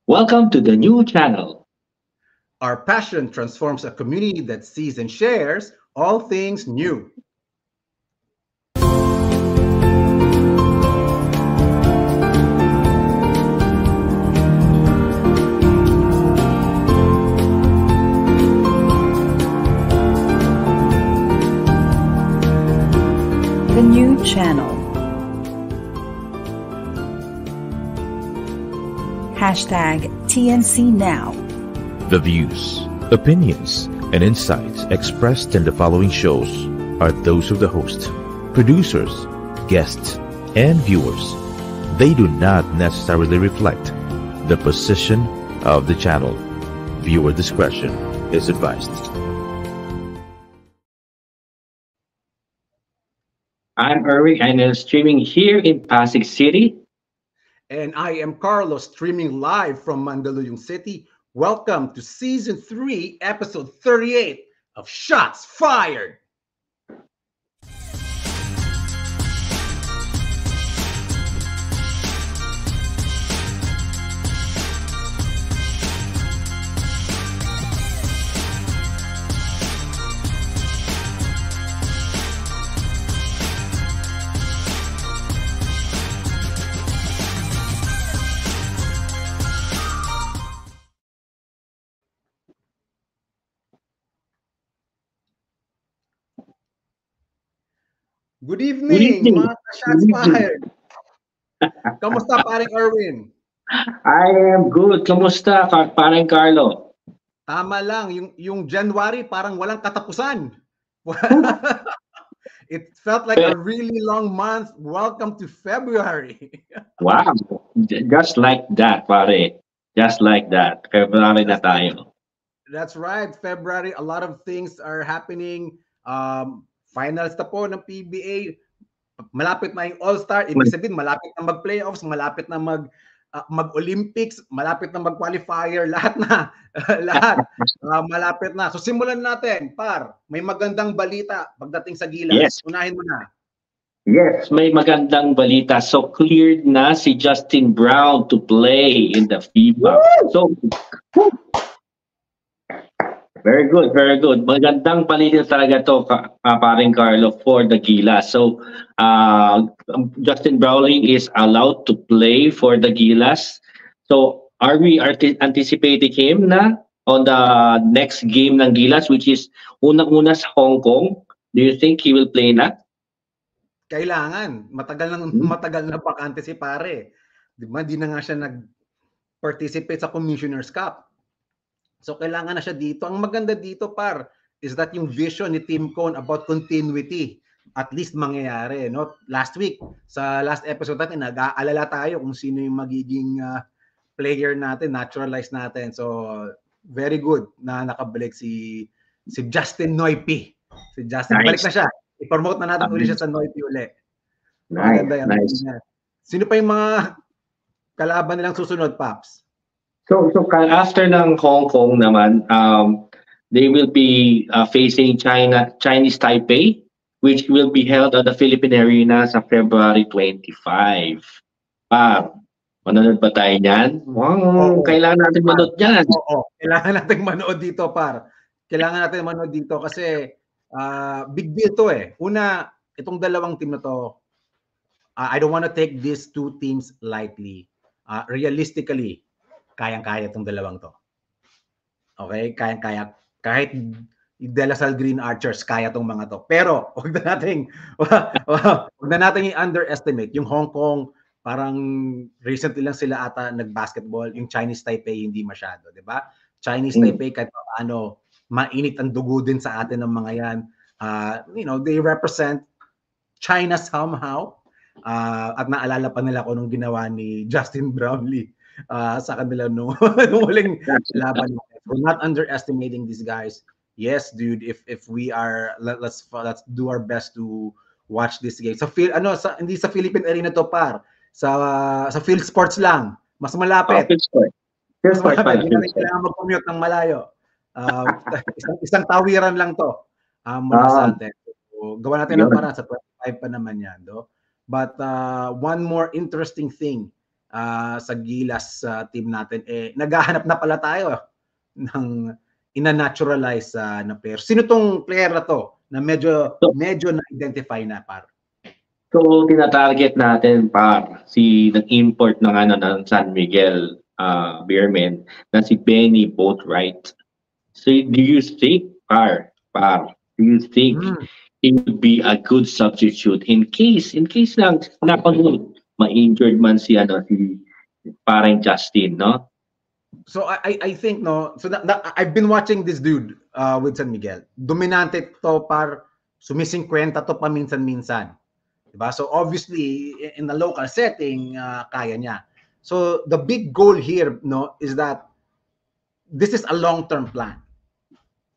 Welcome to the new channel. Our passion transforms a community that sees and shares all things new. The new channel. Hashtag TNC Now. The views, opinions, and insights expressed in the following shows are those of the host, producers, guests, and viewers. They do not necessarily reflect the position of the channel. Viewer discretion is advised. I'm Erwin and I'm streaming here in Pasig City. And I am Carlos, streaming live from Mandaluyong City. Welcome to Season 3, Episode 38 of Shots Fired. Good Good evening, evening. mga Good Shots evening. Fired. Kamusta, paring Erwin? I am good. Kamusta, parang Carlo? Tama lang, yung January parang walang katapusan. It felt like a really long month. Welcome to February. Wow. Just like that, pare. Just like that. February na That's tayo. That's right. February, a lot of things are happening. Finals na po ng PBA. Malapit na yung All-Star. Ibig sabihin, malapit na mag-playoffs, malapit na mag-Olympics, malapit na mag-qualifier. Lahat na. Lahat. Malapit na. So simulan natin, par. May magandang balita pagdating sa Gilas. Yes. Unahin mo na. Yes, may magandang balita. So cleared na si Justin Brown to play in the FIBA. So very good, very good. Magandang balita talaga to, paring Carlo, for the Gilas. So Justin Browning is allowed to play for the Gilas. So are we anticipating him na on the next game ng Gilas, which is unang-una sa Hong Kong? Do you think he will play na? Kailangan. Matagal na bakante si pare. Di ba? Di na nga siya nag-participate sa Commissioner's Cup. So kailangan na siya dito. Ang maganda dito, par, is that yung vision ni Team Cone about continuity at least mangyayari. No? Last week, sa last episode natin, nag-aalala tayo kung sino yung magiging player natin, naturalize natin. So very good na nakabalik si Justin Noypi. Si Justin, Nice. balik na siya. I-promote na natin uli siya sa Noypi uli. Nice, Maganda yan. nice. Sino pa yung mga kalaban nilang susunod, Paps? So after ng Hong Kong naman, they will be facing Chinese Taipei, which will be held at the Philippine Arena sa February 25. Manonood ba tayo niyan? Wow, Oo. kailangan natin manood niyan. Oo, kailangan natin manood dito, par. Kailangan natin manood dito kasi big deal to eh. Una, itong dalawang team na to, I don't want to take these two teams lightly. Realistically, kayang-kaya itong dalawang to. Okay? Kayang-kaya. Kahit De La Salle Green Archers, kaya itong mga to. Pero, huwag na natin i-underestimate. Yung Hong Kong, parang recently lang sila ata nag-basketball. Yung Chinese Taipei, hindi masyado. Diba? Chinese Taipei, kahit paano, mainit ang dugo din sa atin ng mga yan. They represent China somehow. At naalala pa nila ko nung ginawa ni Justin Brownlee sa kanila nung huling laban. We're not underestimating these guys. Yes, dude, if we are, let's do our best to watch this game. Hindi sa Philippine Arena to, par. Sa Field Sports lang. Mas malapit. Mas malapit. Hindi natin kailangan mag-commute ng malayo. Isang tawiran lang to mula sa atin. So, gawa natin ng paraan sa 25 pa naman yan. Do? But one more interesting thing sa Gilas team natin, naghahanap na pala tayo ng ina-naturalize na player. Sino tong player na to na medyo na-identify na, par? So, tinatarget natin si nag-import ng San Miguel Beermen na si Benny Boatwright. So, do you think, do you think he would be a good substitute in case lang ma-injured man si parang Justin, no? So I think I've been watching this dude with San Miguel. Dominante to, sumisingkwenta to paminsan-minsan. Diba? So obviously in the local setting kaya niya. So the big goal here is that this is a long-term plan.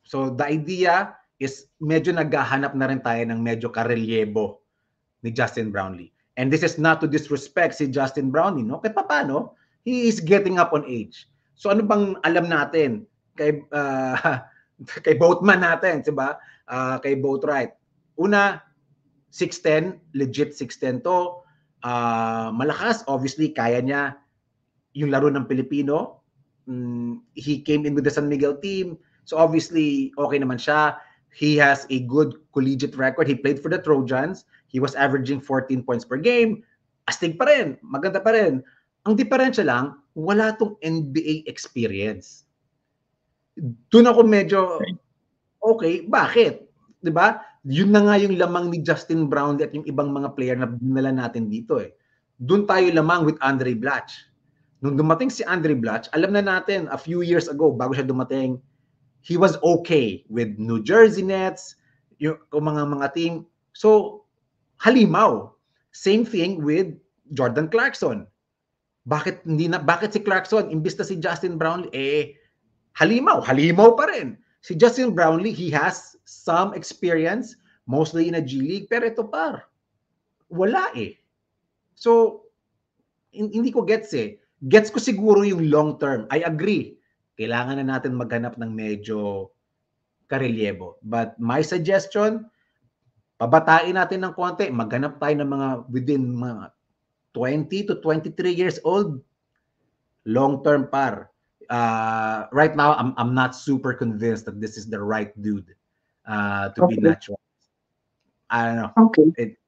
So the idea is medyo naghahanap na rin tayo ng medyo karelyebo ni Justin Brownlee. And this is not to disrespect si Justin Brownlee, no? Kahit paano, he is getting up on age. So ano bang alam natin kay Boatman natin, 'di ba? Kay Boatwright. Una, 6'10", legit 6'10" to. Malakas, obviously kaya niya yung laro ng Pilipino. He came in with the San Miguel team. So obviously okay naman siya. He has a good collegiate record. He played for the Trojans. He was averaging 14 points per game. Astig pa rin, maganda pa rin. Ang diferensya lang, wala tong NBA experience. Doon ako medyo, okay, bakit? Diba? Yun na nga yung lamang ni Justin Brownlee at yung ibang mga player na dinala natin dito eh. Doon tayo lamang with Andre Blatch. Nung dumating si Andre Blatch, alam na natin a few years ago, bago siya dumating, he was okay with New Jersey Nets, yung mga team. So, halimaw. Same thing with Jordan Clarkson. Bakit si Clarkson imbis na si Justin Brownlee halimaw pa rin. Si Justin Brownlee, he has some experience mostly in a G League, pero ito wala So hindi ko gets Gets ko siguro yung long term. I agree. Kailangan na natin maghanap ng medyo karelyebo. But my suggestion, pabatain natin ng konti, maghanap tayo ng mga within mga 20 to 23 years old, long-term right now, I'm not super convinced that this is the right dude to be natural. I don't know. Okay.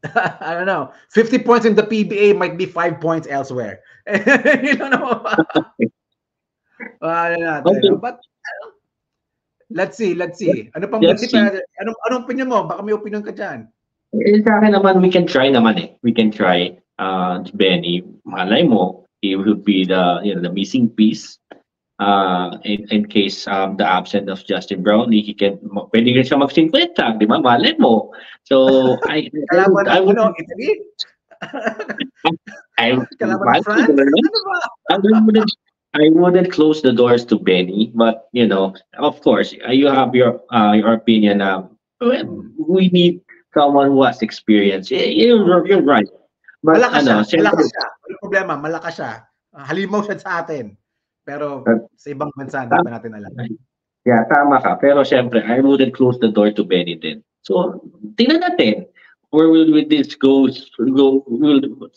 I don't know. 50 points in the PBA might be 5 points elsewhere. You don't know. But let's see. Ano pang anong opinion mo? Baka may opinion ka dyan. Sa akin naman, we can try naman We can try. Benny, malay mo, he would be the missing piece in case the absence of Justin Brownlee. Pwede rin siya mag-50, di ba? Malay mo. So I would Italy? I wouldn't close the doors to Benny, but of course, you have your opinion. We need someone who has experience. You're right. But, malakas siya. Walang problema, malakas siya. Halimaw siya sa atin. Pero sa ibang bansa, hindi pa natin alam. Yeah, tama ka. Pero syempre, I wouldn't close the door to Benny din. So, tingnan natin. Where will this go?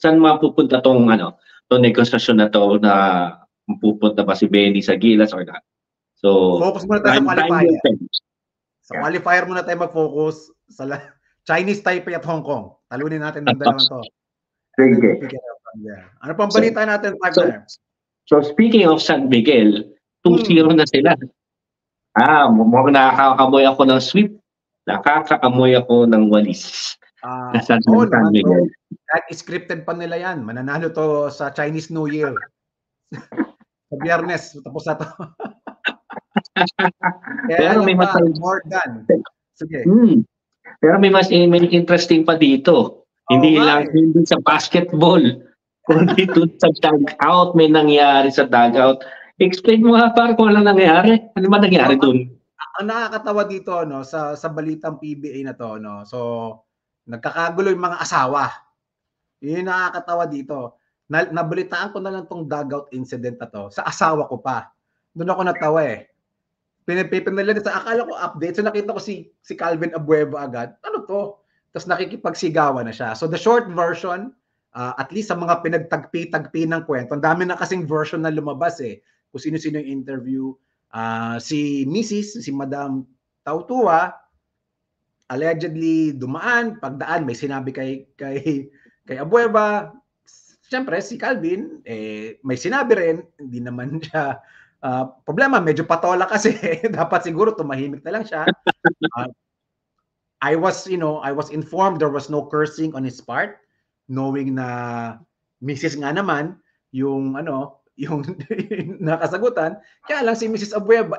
Saan mapupunta tong negosasyon na to na pupunta ba si Benny sa Gilas or not? So, focus muna tayo sa qualifier. Sa qualifier muna tayo mag-focus sa Chinese Taipei at Hong Kong. Talunin natin ng dalawang to. Sige. Ano pang balita natin, partner? So speaking of San Miguel, 2-0 na sila. Mukhang nakakaamoy ako ng sweep. Nakakaamoy ako ng walis. San Miguel. Kahit scripted pa nila yan. Mananalo to sa Chinese New Year. Sa Biyernes, tapos na to. Pero may more than. Sige. Pero may interesting pa dito. Hindi sa basketball, kundi dun sa dugout, may nangyari sa dugout. Explain mo nga kung ano nangyari. Ano ba nangyari dun? Ang nakakatawa dito sa balitang PBA na to, so nagkakagulo yung mga asawa. Yun yung nakakatawa dito. Nabalitaan ko na lang tong dugout incident na to sa asawa ko pa. Doon ako natawa Pinipinala sa akala ko update. So nakita ko si Calvin Abueva agad. Ano to? Tapos nakikipagsigawan na siya. So the short version, at least sa mga pinagtagpi-tagpi ng kwento, ang dami na kasing version na lumabas eh. Kung sino-sino yung interview. Si Madam Tautua, allegedly dumaan, pagdaan, may sinabi kay Abueva. Siyempre, si Calvin, may sinabi rin, hindi naman siya, problema, medyo patola kasi, dapat siguro tumahimik na lang siya. I was informed there was no cursing on his part, knowing na Mrs. nga naman, yung nakasagutan, kaya lang si Mrs. Abueva,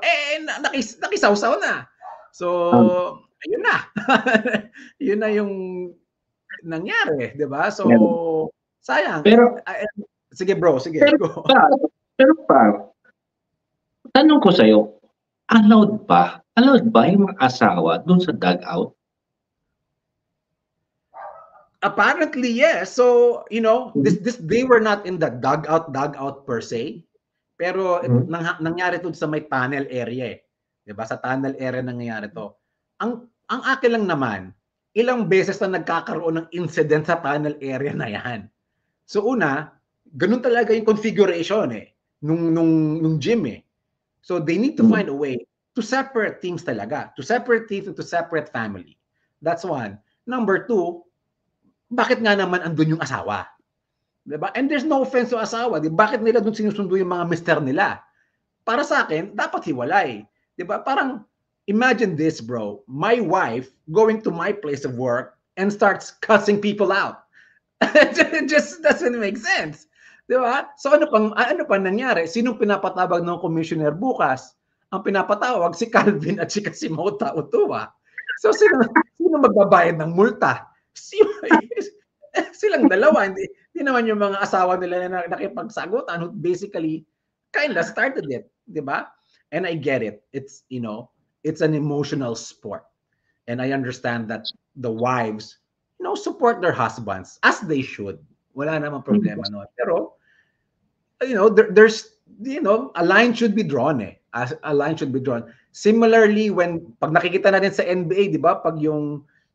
nakisawsaw na. So, ayun na. Yun na yung nangyari, di ba? So, sayang. Pero, sige bro, sige. Pero pa, tanong ko sa'yo, allowed ba yung mga asawa dun sa dugout? Apparently, yes. So, they were not in the dugout per se. Pero nangyari to sa may tunnel area eh. 'Di ba? Sa tunnel area nangyayari to. Ang akin lang naman, ilang beses na nagkakaroon ng incident sa tunnel area na 'yan. So una, ganun talaga yung configuration eh nung gym eh. So they need to find a way to separate teams talaga, to separate teams and to separate family. That's one. Number two, bakit nga naman andun yung asawa? Diba? And there's no offense to asawa. Diba? Bakit nila dun sinusundo yung mga mister nila? Para sa akin, dapat hiwalay. Diba? Parang, imagine this, bro. My wife going to my place of work and starts cussing people out. It just doesn't make sense. Diba? So ano pa nangyari? Sinong pinapatawag ng commissioner bukas? Ang pinapatawag si Calvin at si Mota Utua. So sino magbabayad ng multa? Silang dalawa, hindi naman yung mga asawa nila na nakipagsagutan who basically kind of started it, di ba? And I get it. It's an emotional sport. And I understand that the wives, support their husbands as they should. Wala namang problema no. Pero there's a line should be drawn eh. A line should be drawn. Similarly, pag nakikita natin sa NBA, di ba? Pag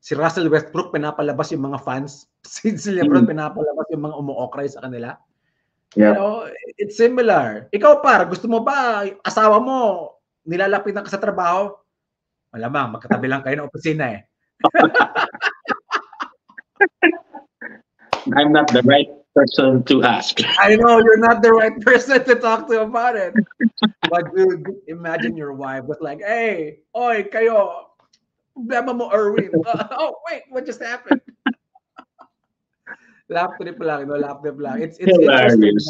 si Russell Westbrook pinapalabas yung mga fans, si LeBron pinapalabas yung mga umuokray sa kanila. Yeah. It's similar. Ikaw par, gusto mo ba asawa mo nilalapitan ka sa trabaho? Malamang magkatabi lang kayo ng opisina eh. I'm not the right person to ask. I know you're not the right person to talk to about it. But dude, imagine your wife was like, "Hey, oy, kayo, problema mo, Erwin." Oh, wait, what just happened? Laugh trip lang, laugh trip lang. It's interesting.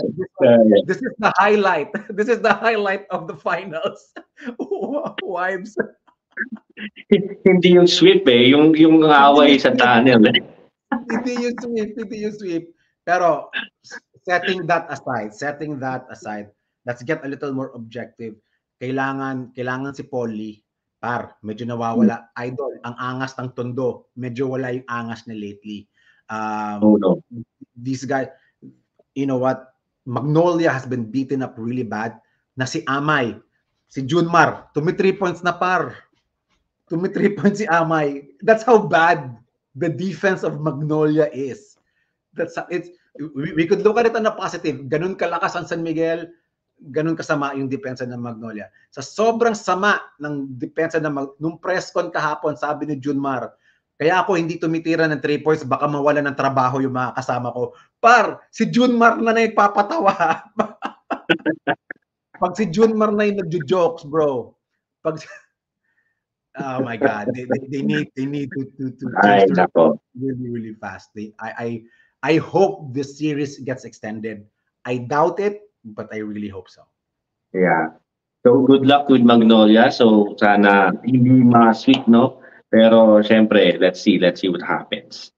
This is the highlight. This is the highlight of the finals. Wives. Hindi yung sweep eh, yung away sa tunnel eh. Hindi yung sweep. Pero setting that aside, let's get a little more objective. Kailangan si Polly, medyo nawawala. Idol, ang angas ng Tondo, medyo wala yung angas na lately. No. These guys, you know what? Magnolia has been beaten up really bad. Na si Amay, si Junmar, 3 points na par. 3 points si Amay. That's how bad the defense of Magnolia is. We could look at it on a positive. Ganun kalakas ang San Miguel, ganun kasama yung depensa ng Magnolia. Sa sobrang sama ng depensa nung press con kahapon, sabi ni Junmar, kaya ako hindi tumitira ng 3 points, baka mawala ng trabaho yung mga kasama ko. Si Junmar na nagpapatawa. Pag si Junmar na yung nagjo-jokes, bro. Oh my God, they need to really, really fast. I hope this series gets extended. I doubt it, but I really hope so. Yeah. So good luck with Magnolia. So sana hindi ma-sweet, no? Pero syempre, let's see what happens.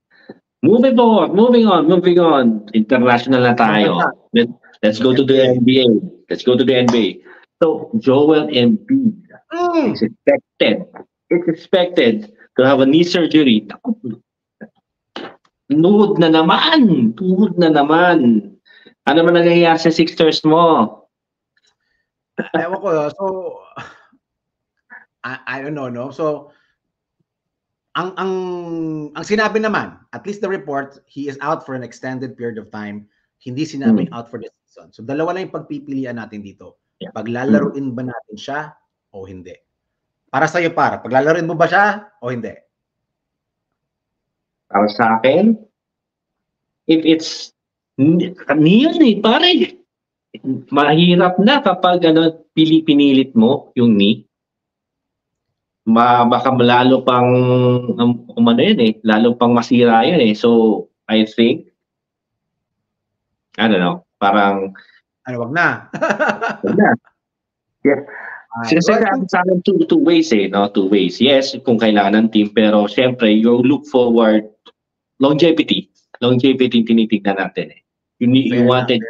Moving on. International na tayo. Let's go to the NBA. So Joel Embiid is expected to have a knee surgery. Tuhod na naman. Ano man nangyayari sa Sixers mo? Ewan ko. So, I don't know, no? So, ang sinabi naman, at least the report, he is out for an extended period of time. Hindi sinabing out for the season. So dalawa lang yung pagpipilian natin dito. Yeah. Paglalaruin ba natin siya o hindi? Para sa'yo, para paglalaruin mo ba siya o hindi? Para sa akin, if it's niyan pare, mahirap na kapag pinilit mo yung knee. Baka lalo pang lalo pang masira yun eh. So I think I don't know, parang wag na. wag na. Yeah. Sinasabi sa akin two ways no? Two ways. Yes, kung kailangan ng team, pero syempre you look forward longevity tinitignan natin eh. You wanted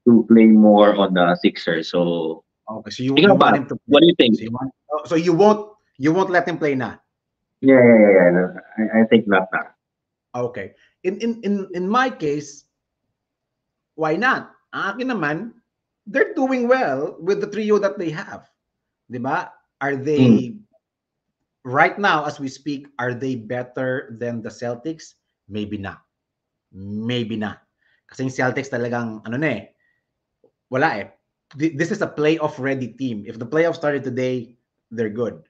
to play more on the Sixers. So okay, so you want him to play. What do you think? So you won't let him play na? Yeah. No, I think not na. Okay. In my case, why not? Ang akin naman, they're doing well with the trio that they have. Diba? Are they right now as we speak, are they better than the Celtics? Maybe not. Maybe not. Kasi yung Celtics talagang wala eh. This is a playoff ready team. If the playoffs started today, they're good.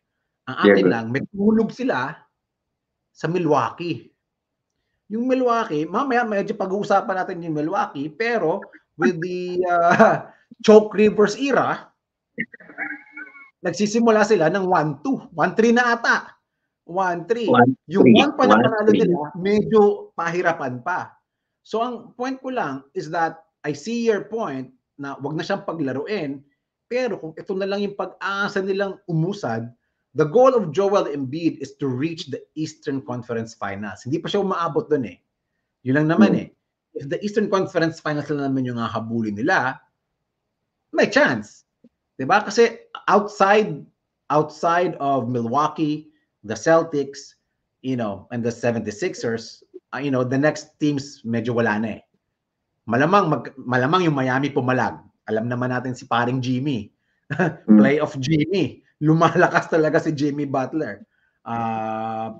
Ang akin lang, may tulog sila sa Milwaukee. Yung Milwaukee, mamaya medyo pag-uusapan natin yung Milwaukee, pero with the Choke Rivers era, nagsisimula sila ng 1-2. 1-3 na ata. 1-3. Yung 1 pa na panalo nila, medyo pahirapan pa. So ang point ko lang is that I see your point na wag na siyang paglaruin, pero kung ito na lang yung pag-asa nilang umusad, the goal of Joel Embiid is to reach the Eastern Conference Finals. Hindi pa siya umaabot doon eh. Yun lang naman eh. If the Eastern Conference Finals lang naman yung hahabulin nila, may chance. Diba? Kasi outside of Milwaukee, the Celtics, and the 76ers, the next teams medyo wala na eh. Malamang yung Miami pumalag. Alam naman natin si paring Jimmy. Playoff Jimmy. Lumalakas talaga si Jimmy Butler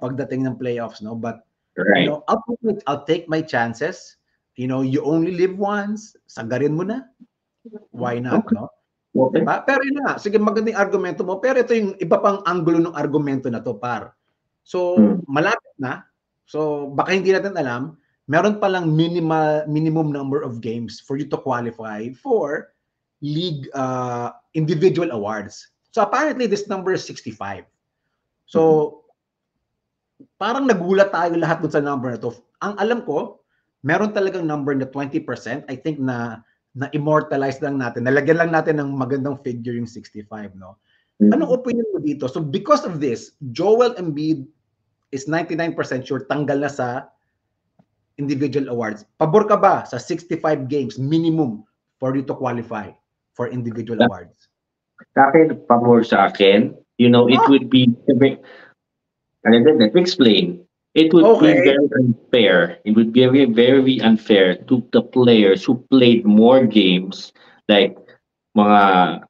pagdating ng playoffs, no? But I'll take my chances. You only live once. Sagarin mo na. Why not, no? Okay. Diba? Pero yun nga, sige, magandang argumento mo. Pero ito yung iba pang anggulo ng argumento na to, par. So, malapit na. So, baka hindi natin alam, meron palang minimum number of games for you to qualify for league individual awards. So, apparently, this number is 65. So, parang nagulat tayo lahat dun sa number na to. Ang alam ko, meron talagang number na 20%. I think na immortalize lang natin. Nalagyan lang natin ng magandang figure yung 65, no? Anong opinion mo dito? So because of this, Joel Embiid is 99% sure tanggal na sa individual awards. Pabor ka ba sa 65 games minimum for you to qualify for individual awards? Sa akin, pabor sa akin. It would be let me explain. It would be very unfair. It would be very, very unfair to the players who played more games, like mga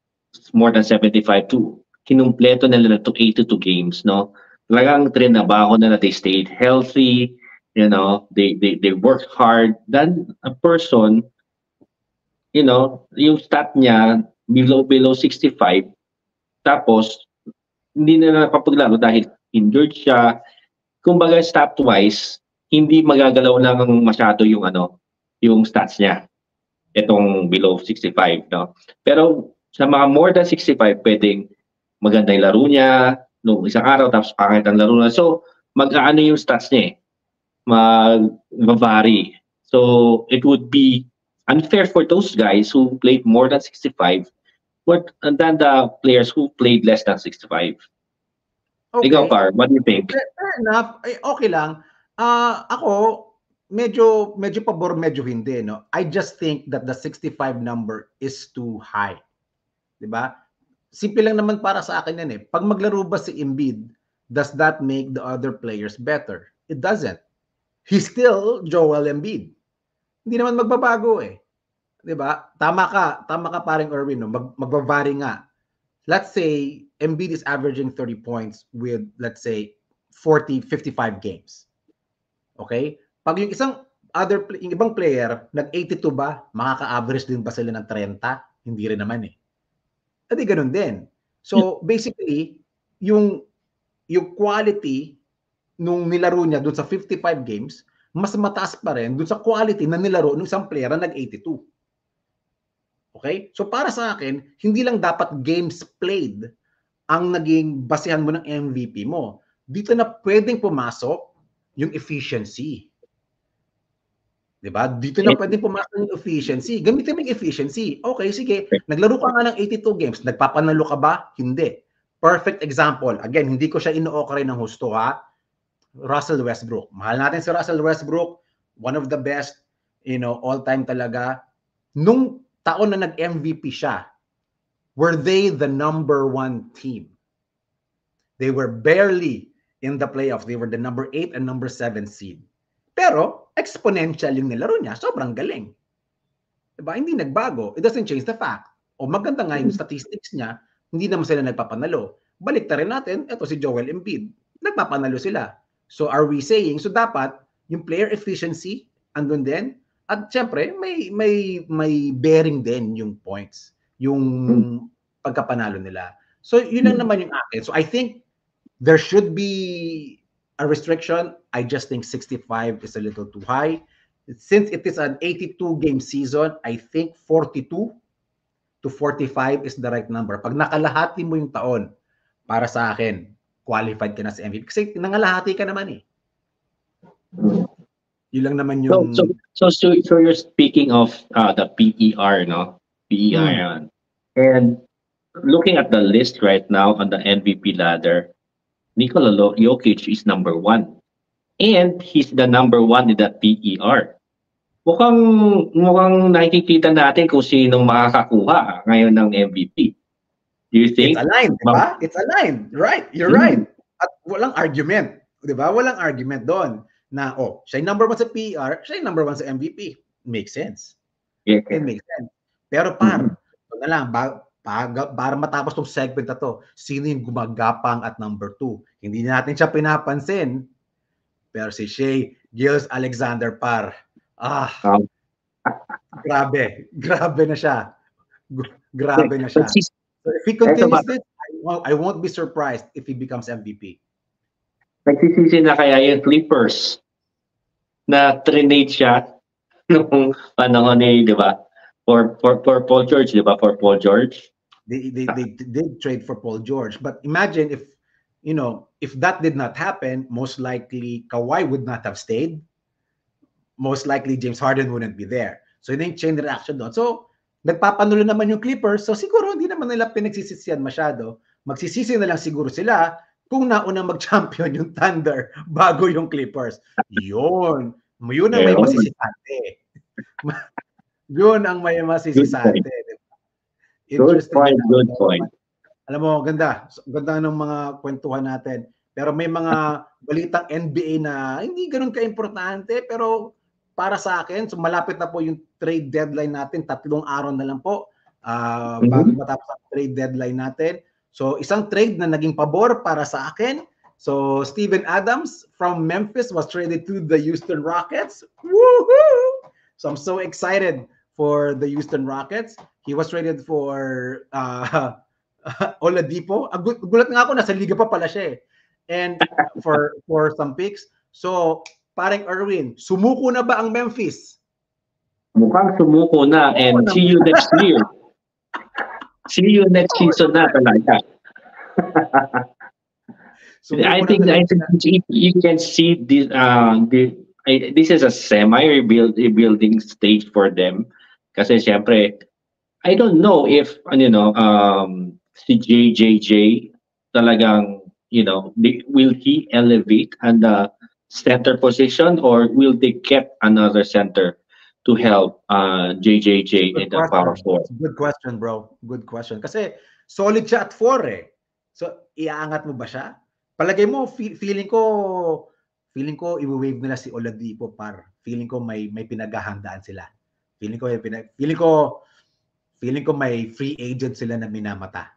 more than 75 to kinumpleto na nila to 82 games, no? Talagang trinabaho na they stayed healthy, they worked hard. Then a person, yung stat niya below 65, tapos hindi na nakapaglaro dahil injured siya. Kumbaga stat-wise, hindi magagalaw lang masyado yung stats niya. Itong below 65, no? Pero sa mga more than 65, pwedeng maganda yung laro niya nung isang araw, tapos pangit ang laro na. So, mag-aano yung stats niya eh. Mag-vary. So, it would be unfair for those guys who played more than 65 than the players who played less than 65. Okay. Ikaw, Par, what do you think? Fair enough. Okay lang. Ako, medyo pabor, medyo hindi, no? I just think that the 65 number is too high. Diba? Simple lang naman para sa akin yan eh. Pag maglaro ba si Embiid, does that make the other players better? It doesn't. He's still Joel Embiid. Hindi naman magbabago eh. Diba? Tama ka paring Erwin, no? Magbabari nga. Let's say Embiid is averaging 30 points with, let's say, 40, 55 games. Okay? Pag yung yung ibang player, nag-82 ba, makaka-average din ba sila ng 30? Hindi rin naman eh. At ganun din. So, basically, yung quality nung nilaro niya doon sa 55 games, mas mataas pa rin doon sa quality na nilaro ng isang player na nag-82. Okay? So, para sa akin, hindi lang dapat games played ang naging basehan mo ng MVP mo. Dito na pwedeng pumasok yung efficiency. Diba? Dito na pwedeng pumasok yung efficiency. Gamitin mo yung efficiency. Okay, sige. Naglaro ka nga ng 82 games. Nagpapanalo ka ba? Hindi. Perfect example. Again, hindi ko siya ino-okray ng husto, ha? Russell Westbrook. Mahal natin si Russell Westbrook. One of the best, all-time talaga. Nung taon na nag-MVP siya, were they the number 1 team? They were barely in the playoffs. They were the number 8 and number 7 seed. Pero, exponential yung nilaro niya. Sobrang galing. Diba? Hindi nagbago. It doesn't change the fact. O maganda nga yung statistics niya, hindi naman sila nagpapanalo. Balik ta rin natin, eto si Joel Embiid. Nagpapanalo sila. So, are we saying, so dapat, yung player efficiency, andun din, at syempre, may bearing din yung points, yung pagkapanalo nila. So, yun lang naman yung akin. So, I think there should be a restriction. I just think 65 is a little too high. Since it is an 82-game season, I think 42 to 45 is the right number. Pag nakalahati mo yung taon, para sa akin, qualified ka na sa MVP. Kasi nangalahati ka naman eh. Yun lang naman yung... So you're speaking of the PER, no? PER. And looking at the list right now on the MVP ladder, Nikola Jokic is number 1. And he's the number 1 in the PER. Mukhang nakikita natin kung sinong makakakuha ngayon ng MVP. Do you think? It's aligned, diba? It's aligned. Right. You're right. At walang argument. Diba? Walang argument doon na, siya yung number 1 sa PER, siya yung number 1 sa MVP. Makes sense. Yeah. It makes sense. Pero ito na lang, para matapos tong segment na to, sino yung gumagapang at number 2? Hindi natin siya pinapansin. Pero si Shai Gilgeous-Alexander grabe na siya. Grabe na siya. So if he continues this, I won't be surprised if he becomes MVP. Nagsisisi na kaya yung Clippers na trinade siya nung panahon ni, di ba? For Paul George, di ba? For Paul George. They did trade for Paul George. But imagine if that did not happen, most likely Kawhi would not have stayed. Most likely James Harden wouldn't be there. So yun yung chain reaction doon. So nagpapanulo naman yung Clippers. So siguro hindi naman nila pinagsisisihan masyado. Magsisisi na lang siguro sila kung nauna mag-champion yung Thunder bago yung Clippers. Yun ang may masisisante. Yun ang may masisisante. Good point. Alam mo, ganda ng mga kwentuhan natin. Pero may mga balitang NBA na hindi ganun ka-importante, pero para sa akin, so malapit na po yung trade deadline natin, 3 araw na lang po bago matapos ang trade deadline natin. So isang trade na naging pabor para sa akin. So Steven Adams from Memphis was traded to the Houston Rockets. Woohoo! So I'm so excited for the Houston Rockets. He was traded for Oladipo. Gulat nga ako, nasa liga pa pala siya eh. And for some picks. So, parang Erwin, sumuko na ba ang Memphis? Mukhang sumuko na, and see you next year. See you next season na talaga. I think you can see this. This is a semi-rebuilding stage for them. Kasi siyempre, I don't know if si JJJ talagang will he elevate on the center position, or will they keep another center to help JJJ in the power forward? Good question, bro. Good question. Kasi solid siya at 4 eh. So iaangat mo ba siya? Palagay mo, feeling ko i-wave nila si Oladipo feeling ko may pinaghahandaan sila. Feeling ko may free agent sila na minamata.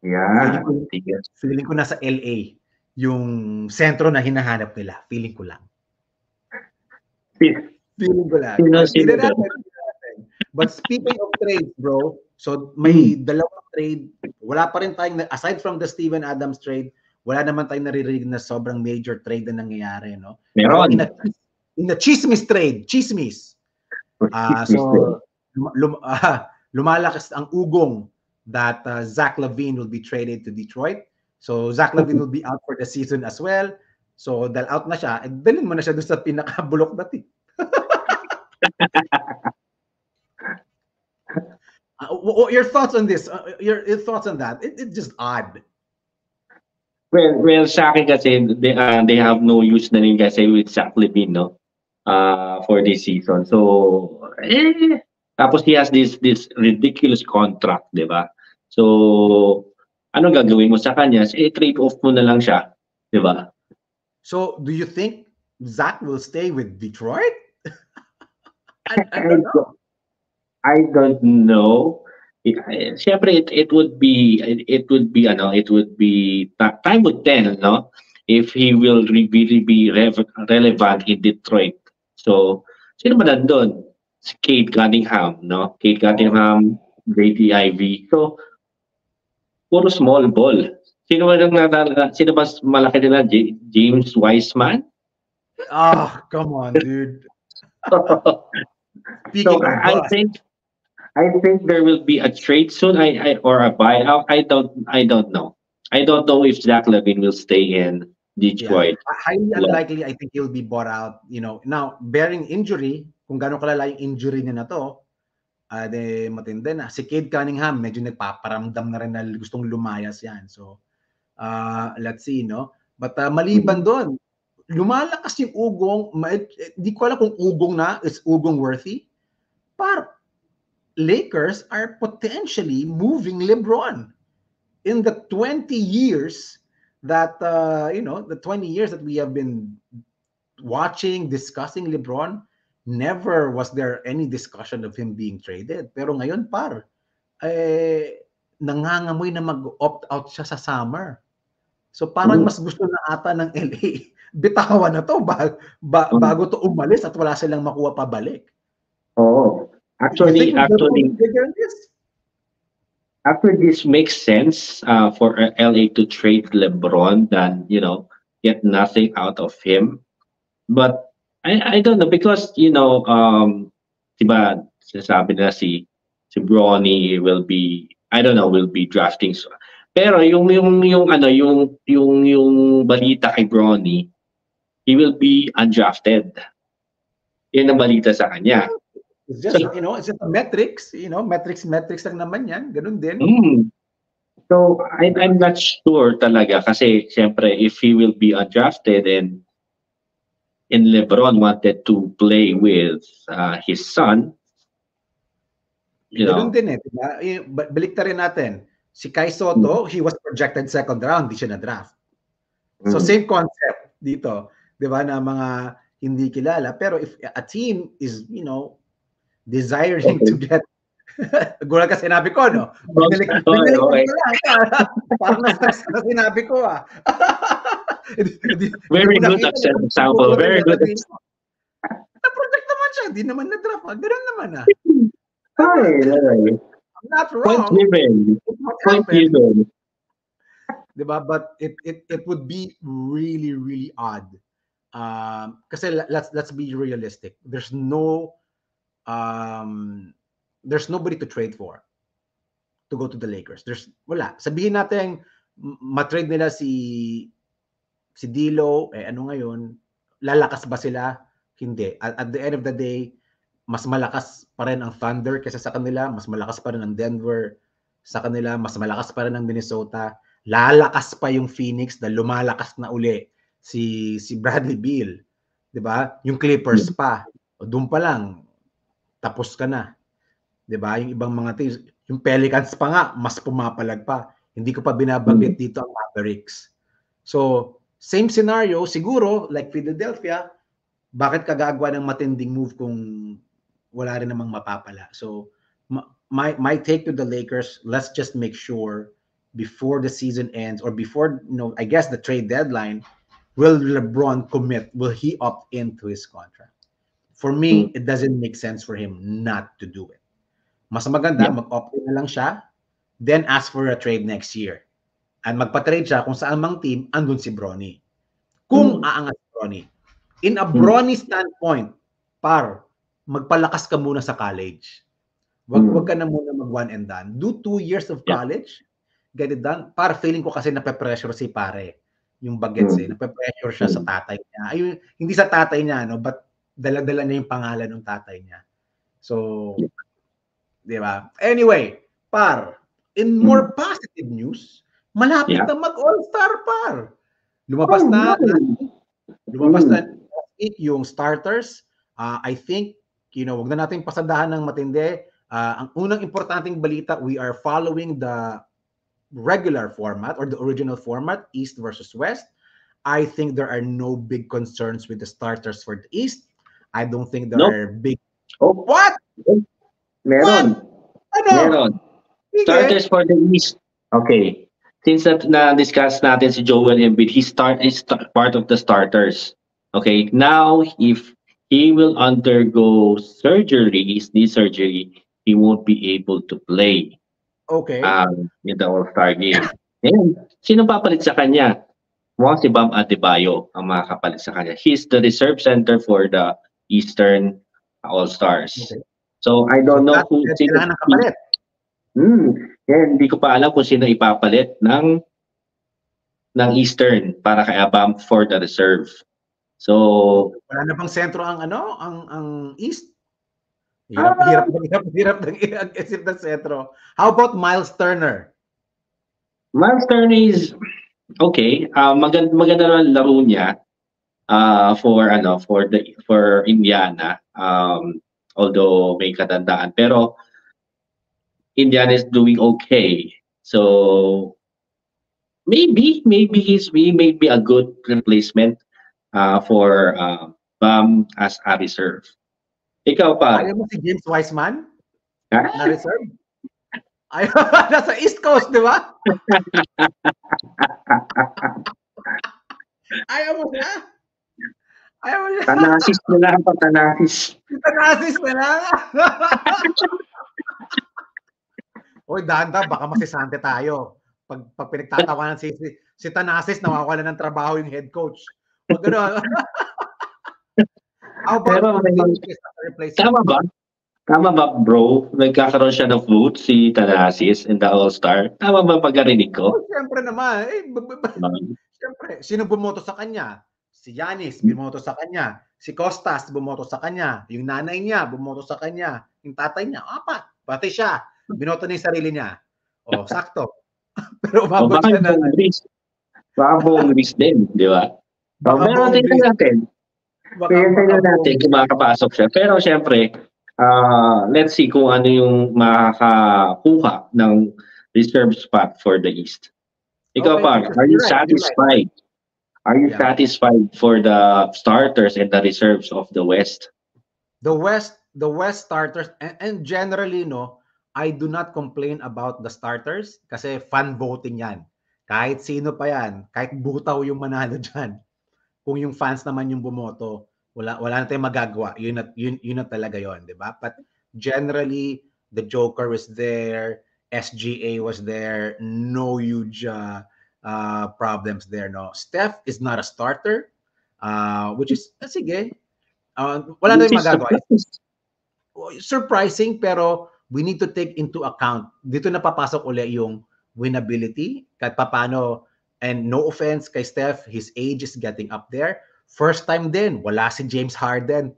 Yeah. Feeling ko nasa LA yung sentro na hinahanap nila. Feeling ko lang. Feeling ko lang. Sino Tingnan natin. But speaking of trades, bro, so may dalawang trade. Wala pa rin tayong, aside from the Steven Adams trade, wala naman tayong naririnig na sobrang major trade na nangyayari, no? Meron. In the chismis trade, chismis. So, lumalakas ang ugong that Zach LaVine will be traded to Detroit. So, Zach LaVine will be out for the season as well. So, dahil out na siya, dalhin mo na siya doon sa pinakabulok na team. Your thoughts on this? Your thoughts on that? It's just odd. Well, sa akin kasi, they have no use na rin kasi with Zach LaVine, no? For this season. So, tapos he has this ridiculous contract, di ba? So, ano gagawin mo sa kanya? Trade off mo na lang siya, di ba? So, do you think Zach will stay with Detroit? I don't know. I don't know. Siyempre, it would be time would tell, no? If he will really be relevant in Detroit. So, sino ba nandun? Si Cade Cunningham, no? Cade Cunningham, Brady Ivy. So, puro small ball. Sino ba malaki nila? James Wiseman? Oh, come on, dude. So, I think there will be a trade soon, or a buyout. I don't know. I don't know if Zach LaVine will stay in Detroit. Yeah. Highly unlikely. I think he'll be bought out. You know, now bearing injury, kung gaano kalala yung injury niya na to, de matindi na. Si Cade Cunningham, medyo nagpaparamdam na rin na gustong lumayas yan. So, let's see, no? But maliban doon, lumalakas yung ugong. Di ko alam kung ugong na, is ugong worthy. But Lakers are potentially moving LeBron. In the 20 years that, the 20 years that we have been watching, discussing LeBron, never was there any discussion of him being traded. Pero ngayon, nangangamoy na mag-opt out siya sa summer. So parang mas gusto na ata ng LA. Bitawan na to bago to umalis at wala silang makuha pabalik. Oh, actually, this makes sense for LA to trade LeBron than, get nothing out of him. But I don't know, because, diba, sinasabi nila si Bronny will be drafting. Pero yung balita kay Bronny, he will be undrafted. Yan ang balita sa kanya. It's just, it's just a metrics, metrics lang naman yan. Ganun din. So, I'm not sure talaga kasi siyempre if he will be undrafted and LeBron wanted to play with his son, Ganun din diba? Baliktarin natin. Si Kai Soto, he was projected second round, di siya na-draft. So same concept dito, di ba, na mga hindi kilala. Pero if a team is, desiring to get, gulat ka sinabi ko, no? Okay. Parang na sinabi ko, Very good example. Very good. Na-project naman siya, di naman na-draft. Ganun naman Okay. I'm not wrong. Point given. Diba? But it would be really, really odd. Kasi let's be realistic. There's nobody to trade for to go to the Lakers. Wala. Sabihin natin matrade nila si D'Lo, ano ngayon? Lalakas ba sila? Hindi. At the end of the day, mas malakas pa rin ang Thunder kaysa sa kanila, mas malakas pa rin ang Denver sa kanila, mas malakas pa rin ang Minnesota, lalakas pa yung Phoenix na lumalakas na uli si Bradley Beal, 'di ba? Yung Clippers pa, doon pa lang tapos ka na. 'Di ba? Yung ibang mga teams, yung Pelicans pa nga mas pumapalag pa. Hindi ko pa binabanggit dito ang Mavericks. So, same scenario siguro like Philadelphia, bakit ka gagawa ng matinding move kung wala rin namang mapapala? So, my take to the Lakers, let's just make sure before the season ends or before, I guess the trade deadline, will LeBron commit? Will he opt into his contract? For me, it doesn't make sense for him not to do it. Mas maganda, mag-opt in na lang siya, then ask for a trade next year. And magpa-trade siya kung saan mang team, andun si Bronny. Kung aangat si Bronny. In a Bronny standpoint, magpalakas ka muna sa college. Wag ka na muna mag one and done. Do 2 years of college, get it done. Feeling ko kasi nape-pressure si pare. Yung Bagets nape-pressure siya sa tatay niya. Ay, hindi sa tatay niya, but dala-dala niya yung pangalan ng tatay niya. So, di ba? Anyway, in more positive news, malapit na mag-All-Star, Lumabas na last week yung starters. I think, wag na natin pasadahan ng matindi. Ang unang importanteng balita, we are following the regular format or the original format, East versus West. I think there are no big concerns with the starters for the East. I don't think there are big... What? Meron. Ano? Meron. Starters for the East. Okay. Since na-discuss natin si Joel Embiid, he is part of the starters. Okay. Now, if he will undergo knee surgery, he won't be able to play. Okay. In the All-Star game. And sino papalit sa kanya? Mukhang si Bam Adebayo ang makakapalit sa kanya. He's the reserve center for the Eastern All-Stars. Okay. So, I don't know who sino nakapalit. Hindi ko pa alam kung sino ipapalit ng Eastern para kay Bam for the reserve. So, wala na bang sentro ang East? Hirap ng isip ng sentro. How about Miles Turner? Miles Turner is okay. Maganda naman laro niya for Indiana. Although may katandaan, pero Indiana is doing okay. So maybe he may be a good replacement for Bam as a reserve. Ikaw pa. Ayaw mo si James Wiseman? Na reserve? Ayaw, nasa East Coast, di ba? Ayaw mo siya? Ayaw mo siya? Tanasis na lang pa, Tanasis. Tanasis na lang? Oy, dahan-dahan, baka masisante tayo. Pag pinagtatawanan si Tanasis, nawawala ng trabaho yung head coach. Pag gano'n. Pero, tama ba, bro? Nagkakaroon siya ng vote si Tanasis in the All-Star. Tama ba pagkarinig ko? Oh, siyempre naman. Siyempre, sino bumoto sa kanya? Si Giannis, bumoto sa kanya. Si Costas, bumoto sa kanya. Yung nanay niya, bumoto sa kanya. Yung tatay niya, apat. Pati siya, binoto niya yung sarili niya. O, sakto. Pero umabot siya na. Baka buong list din, di ba? Pero tingnan natin. Tingnan natin kung makakapasok siya. Pero siyempre, let's see kung ano yung makakakuha ng reserve spot for the East. Ikaw pa, are you satisfied? Are you satisfied for the starters and the reserves of the West? The West starters, and generally, I do not complain about the starters kasi fan voting yan. Kahit sino pa yan, kahit butaw yung manalo dyan. Kung yung fans naman yung bumoto, wala na tayong magagawa. Yun na talaga yun, di ba? But generally, the Joker was there, SGA was there, no huge problems there, no. Steph is not a starter, which is, sige, wala na tayong magagawa. Surprising, pero we need to take into account, dito na papasok ulit yung winnability, kahit papano. And no offense kay Steph, his age is getting up there. First time din, wala si James Harden.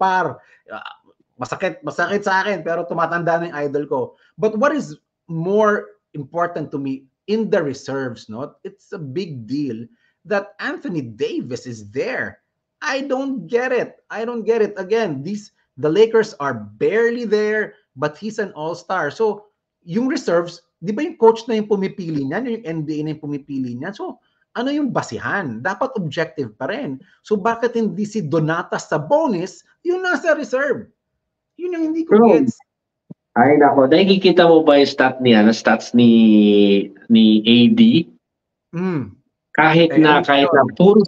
Masakit sa akin, pero tumatanda na yung idol ko. But what is more important to me in the reserves, it's a big deal that Anthony Davis is there. I don't get it. Again, the Lakers are barely there, but he's an all-star. So, yung reserves, di ba yung coach na yung pumipili niyan, yung NBA na yung pumipili niyan? So, ano yung basihan? Dapat objective pa rin. So, bakit hindi si Donatas Sabonis yung nasa reserve? Yun yung hindi ko gets. Ay nako, nakikita mo ba yung stats ni AD? Mm. Kahit na puro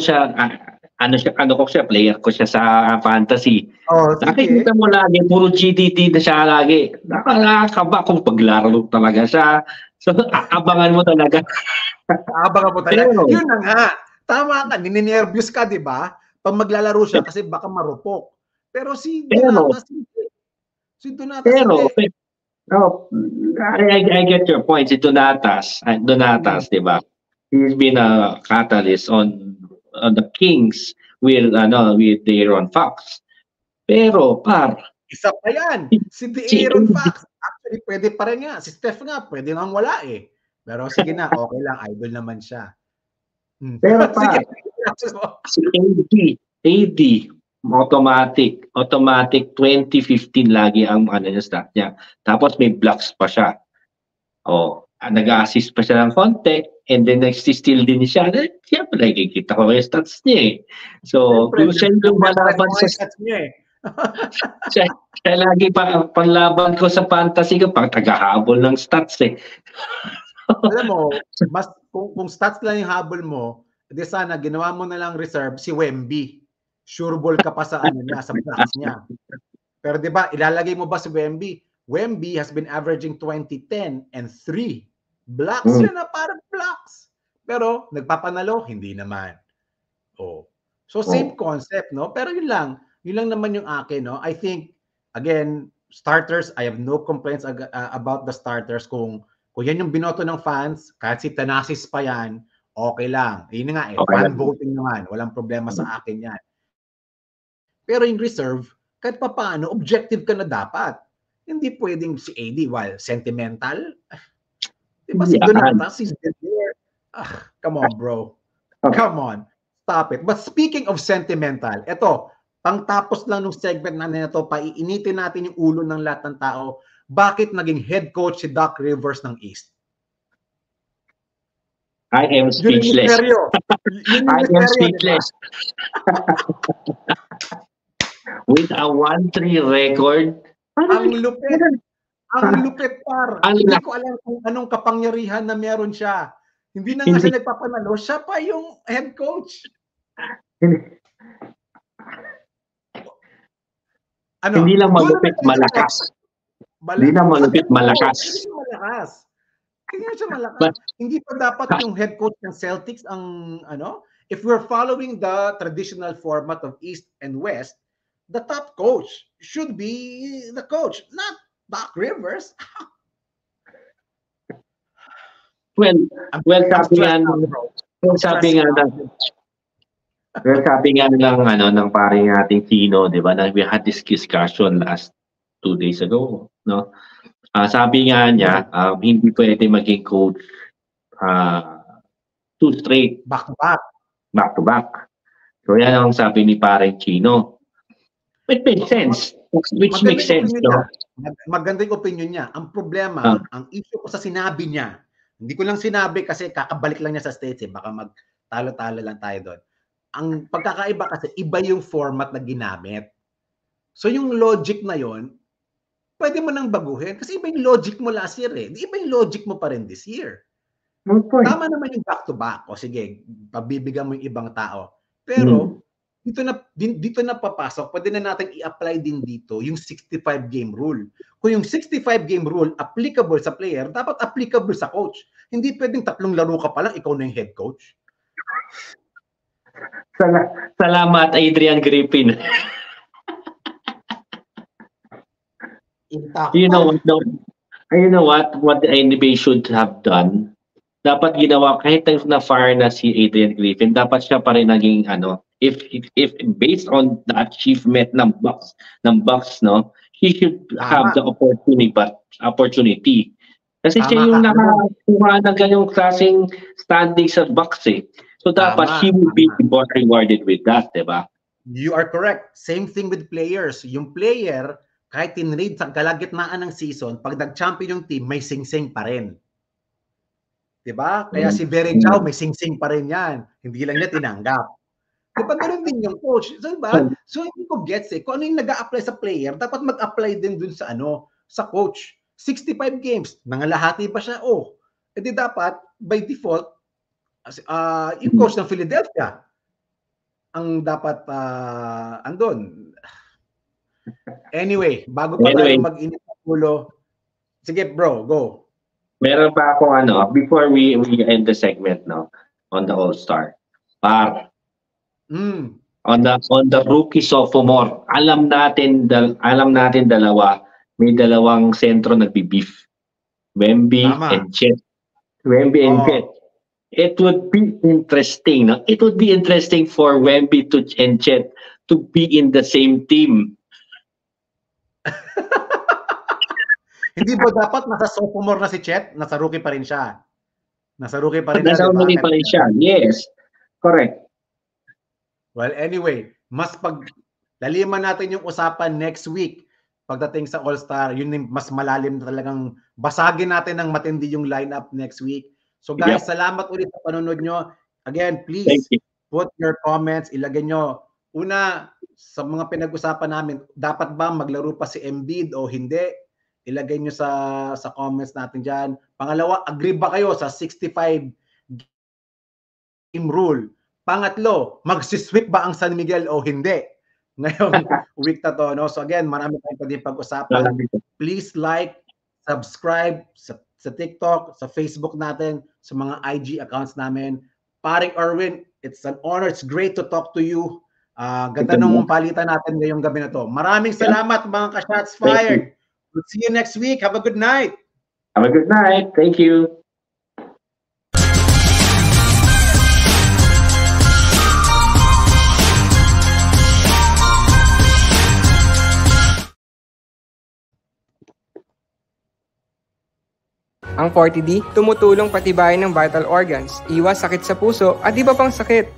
siya ano ko siya, player ko siya sa fantasy. Oh, sige. Nakikita mo lagi puro GDT na siya lagi. Nakakaba kung paglaro talaga siya. So abangan mo talaga. Abangan mo talaga. Pero, Yun na nga. Tama ka, nininervyos ka, di ba? Pag maglalaro siya kasi baka marupok. Pero si Donatas hindi. Si Donatas hindi. I get your point. Si Donatas, di ba? He's been a catalyst on the Kings with De'Aaron Fox. Pero Isa pa yan. Si De'Aaron Fox. Actually, pwede pa rin nga. Si Steph nga, pwede nang wala eh. Pero sige na, okay lang. Idol naman siya. Pero si AD, automatic 2015 lagi ang yung stat niya. Tapos may blocks pa siya. Nag-assist pa siya ng konti and then nag-steal din siya. Siyempre, nakikita ko yung stats niya eh. So, kung siya yung malaban sa stats niya eh. siya lagi panlaban ko sa fantasy ko, pag tagahabol ng stats eh. Alam mo, mas kung stats lang yung habol mo, di sana ginawa mo na lang reserve si Wemby. Sure ball ka pa sa niya, sa blocks niya. Pero di ba, ilalagay mo ba si Wemby? Wemby has been averaging 20-10 and 3 blocks. Yan na parang blocks. Pero nagpapanalo, hindi naman. So same concept, no? Pero yun lang naman yung akin, no? I think, again, starters, I have no complaints about the starters. Kung yan yung binoto ng fans, kahit si Thanasis pa yan, okay lang. Yun nga fan voting naman. Walang problema sa akin yan. Pero yung reserve, kahit pa paano, objective ka na dapat. Hindi pwedeng si AD, while sentimental. Diba si Donatas, he's been there. Come on, bro. Come on. Stop it. But speaking of sentimental, eto, pangtapos lang ng segment natin na ito, paiinitin natin yung ulo ng lahat ng tao. Bakit naging head coach si Doc Rivers ng East? I am speechless. I am speechless. With a 1-3 record. Ang lupit. Ang lupit, par. Hindi ko alam kung anong kapangyarihan na meron siya. Hindi na nga siya nagpapanalo. Siya pa yung head coach. Hindi lang malupit, malakas. Hindi lang malupit, malakas. Hindi siya malakas. Hindi pa dapat yung head coach ng Celtics ang if we're following the traditional format of East and West, the top coach should be the coach, not Doc Rivers. Well, sabi nga ng paring nating Tino, 'di ba? We had this discussion last 2 days ago, no? Sabi nga niya, hindi pwede maging coach 2 straight back to back. So yan ang sabi ni paring Chino. It makes sense. Which makes sense, no? Maganda yung opinion niya. Ang problema, ang issue ko sa sinabi niya, hindi ko lang sinabi kasi kakabalik lang niya sa States eh. Baka magtalo-talo lang tayo doon. Ang pagkakaiba kasi, iba yung format na ginamit. So yung logic na yon, pwede mo nang baguhin. Kasi iba yung logic mo last year eh. Iba yung logic mo pa rin this year. Tama naman yung back-to-back. O sige, pabibigyan mo yung ibang tao. Pero, dito na papasok, pwede na natin i-apply din dito yung 65-game rule. Kung yung 65-game rule applicable sa player, dapat applicable sa coach. Hindi pwedeng 3 laro ka pa lang, ikaw na yung head coach. Salamat, Adrian Griffin. You know what the NBA should have done? Dapat ginawa, kahit na-fire na si Adrian Griffin, dapat siya pa rin naging if based on the achievement ng Bucks, no, he should have the opportunity. Kasi siya yung nakakuha ng ganyang klaseng standing sa Bucks eh. So dapat he will be rewarded with that, diba? You are correct. Same thing with players. Yung player, kahit tinrade sa kalagitnaan ng season, pag nag-champion yung team, may sing-sing pa rin. Diba? Kaya si Verejao, may sing-sing pa rin yan. Hindi lang niya tinanggap. Diba ganun din yung coach? So, diba? So hindi ko gets kung ano yung nag-a-apply sa player, dapat mag-apply din dun sa sa coach. 65 games, nangalahati pa siya. Edi dapat, by default, yung coach ng Philadelphia, ang dapat andun. Anyway, bago pa tayo mag-init ng ulo, sige bro, go. Meron pa ako before we end the segment on the All-Star. On the rookie sophomore, alam natin dalawa, may dalawang sentro nagbi-beef. Wemby and Chet. Chet. It would be interesting. It would be interesting for Wemby and Chet to be in the same team. Hindi ba dapat nasa sophomore na si Chet? Nasa rookie pa rin siya. Nasa rookie pa rin siya. Yes. Correct. Well, anyway, mas paglaliman natin yung usapan next week pagdating sa All-Star. Yun yung mas malalim na talagang basagin natin ng matindi yung lineup next week. So guys, salamat ulit sa panonood nyo. Again, please put your comments. Ilagay nyo. Una, sa mga pinag-usapan namin, dapat ba maglaro pa si Embiid o hindi? Ilagay nyo sa comments natin dyan. Pangalawa, agree ba kayo sa 65 game rule? Pangatlo, magsisweep ba ang San Miguel o hindi? Ngayong week na to. So again, marami tayong pwedeng pag-usapan. Please like, subscribe sa TikTok, sa Facebook natin, sa mga IG accounts namin. Paring Erwin, it's an honor. It's great to talk to you. Ganda nung palitan natin ngayong gabi na to. Maraming salamat mga ka-shots fired. We'll see you next week. Have a good night. Have a good night. Thank you. Ang 40D, tumutulong patibayin ng vital organs, iwas sakit sa puso at iba pang sakit.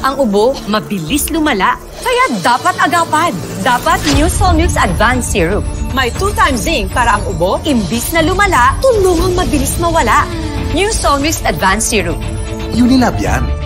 Ang ubo, mabilis lumala. Kaya dapat agapan. Dapat New Solmux Advanced Syrup. May 2 times zinc para ang ubo, imbis na lumala, tulungang mabilis mawala. New Solmux Advanced Syrup. Unilab yan.